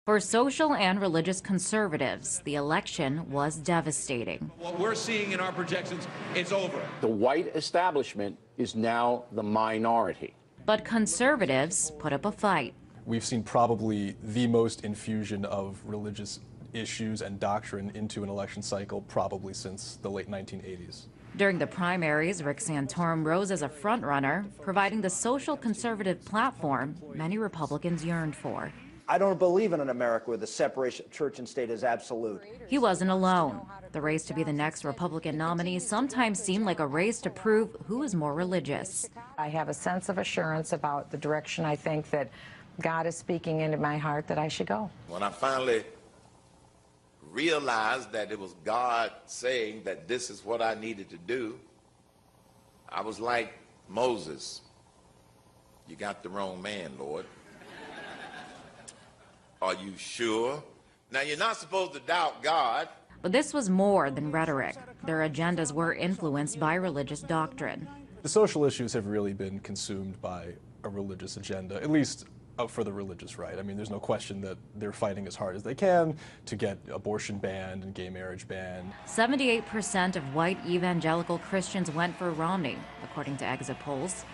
For social and religious conservatives, the election was devastating. What we're seeing in our projections, it's over. The white establishment is now the minority. But conservatives put up a fight. We've seen probably the most infusion of religious issues and doctrine into an election cycle probably since the late 1980s. During the primaries, Rick Santorum rose as a frontrunner, providing the social conservative platform many Republicans yearned for. I don't believe in an America where the separation of church and state is absolute. He wasn't alone. The race to be the next Republican nominee sometimes seemed like a race to prove who is more religious. I have a sense of assurance about the direction I think that God is speaking into my heart that I should go. When I finally realized that it was God saying that this is what I needed to do, I was like Moses. You got the wrong man, Lord. Are you sure? Now, you're not supposed to doubt God. But this was more than rhetoric. Their agendas were influenced by religious doctrine. The social issues have really been consumed by a religious agenda, at least for the religious right. I mean, there's no question that they're fighting as hard as they can to get abortion banned and gay marriage banned. 78% of white evangelical Christians went for Romney, according to exit polls.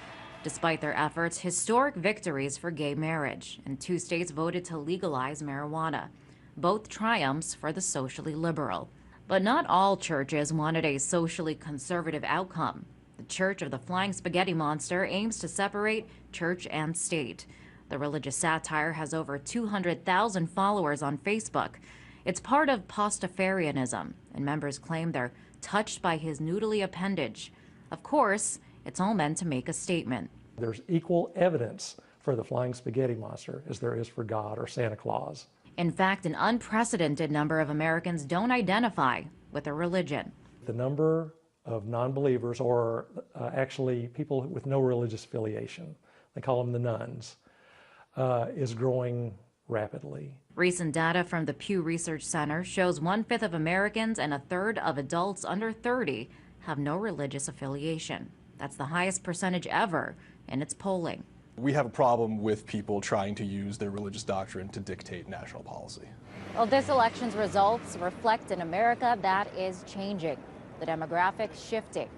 Despite their efforts, historic victories for gay marriage, and 2 states voted to legalize marijuana. Both triumphs for the socially liberal. But not all churches wanted a socially conservative outcome. The Church of the Flying Spaghetti Monster aims to separate church and state. The religious satire has over 200,000 followers on Facebook. It's part of Pastafarianism, and members claim they're touched by his noodly appendage. Of course, it's all meant to make a statement. There's equal evidence for the Flying Spaghetti Monster as there is for God or Santa Claus. In fact, an unprecedented number of Americans don't identify with a religion. The number of non-believers, or actually people with no religious affiliation, they call them the nuns, is growing rapidly. Recent data from the Pew Research Center shows 1/5 of Americans and 1/3 of adults under 30 have no religious affiliation. That's the highest percentage ever in its polling. We have a problem with people trying to use their religious doctrine to dictate national policy. Well, this election's results reflect an America that is changing, the demographics shifting,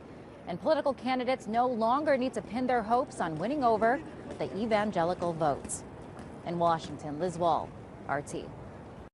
and political candidates no longer need to pin their hopes on winning over the evangelical votes. In Washington, Liz Wall, RT.